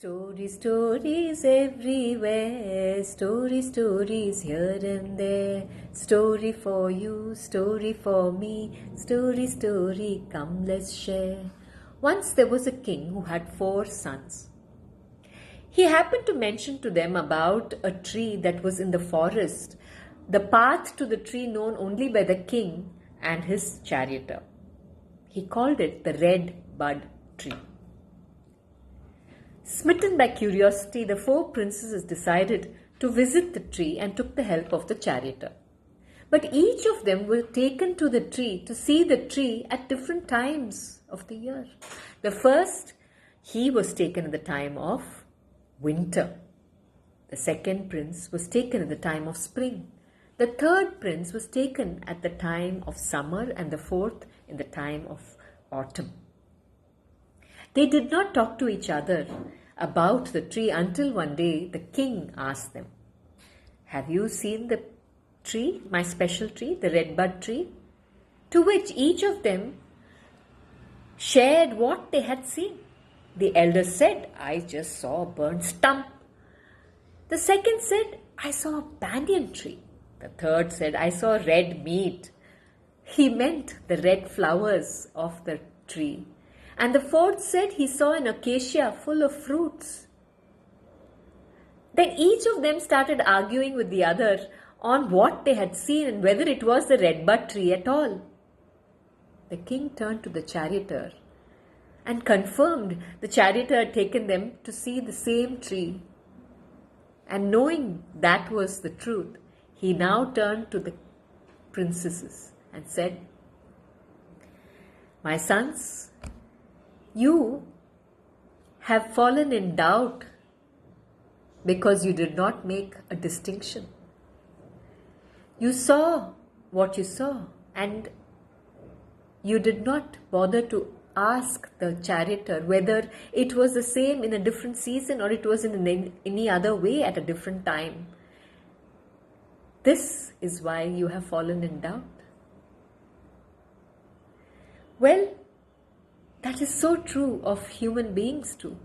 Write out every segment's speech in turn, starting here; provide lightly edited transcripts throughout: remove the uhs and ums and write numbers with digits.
Stories everywhere, stories here and there. Story for you, story for me, story, come let's share. Once there was a king who had 4 sons. He happened to mention to them about a tree that was in the forest, the path to the tree known only by the king and his charioteer. He called it the red bud tree. Smitten by curiosity, the 4 princesses decided to visit the tree and took the help of the charioteer. But each of them were taken to the tree to see the tree at different times of the year. The first, he was taken at the time of winter. The second prince was taken at the time of spring. The third prince was taken at the time of summer, and the fourth in the time of autumn. They did not talk to each other about the tree until one day the king asked them, "Have you seen the tree, my special tree, the red bud tree?" To which each of them shared what they had seen. The elder said, "I just saw a burnt stump." The second said, "I saw a banyan tree." The third said, "I saw red meat." He meant the red flowers of the tree. And the fourth said he saw an acacia full of fruits. Then each of them started arguing with the other on what they had seen and whether it was the red bud tree at all. The king turned to the charioteer and confirmed the charioteer had taken them to see the same tree. And knowing that was the truth, he now turned to the princesses and said, "My sons, you have fallen in doubt because you did not make a distinction. You saw what you saw and you did not bother to ask the charioteer whether it was the same in a different season or it was in any other way at a different time. This is why you have fallen in doubt." Well, that is so true of human beings too.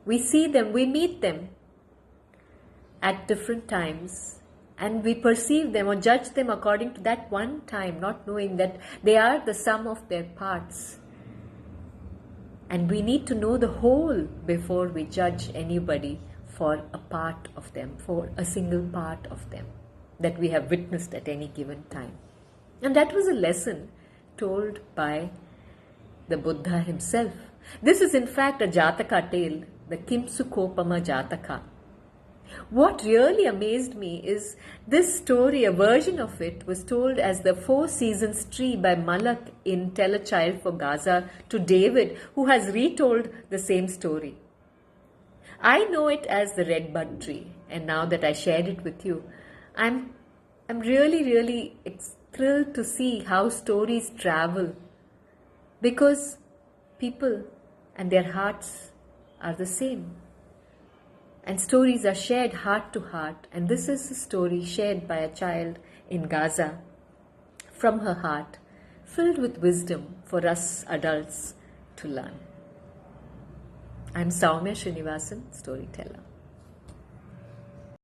We see them, we meet them at different times, and we perceive them or judge them according to that one time, not knowing that they are the sum of their parts. And we need to know the whole before we judge anybody for a part of them, for a single part of them that we have witnessed at any given time. And that was a lesson told by the Buddha himself. This is in fact a Jataka tale, the Kimsukopama Jataka. What really amazed me is this story, a version of it, was told as the 4 Seasons tree by Malak in Tell a Child for Ga2a to David, who has retold the same story. I know it as the red bud tree, and now that I shared it with you, I'm really thrilled to see how stories travel, because people and their hearts are the same. And stories are shared heart to heart. And this is a story shared by a child in Ga2a from her heart, filled with wisdom for us adults to learn. I'm Sowmya Srinivasan, storyteller.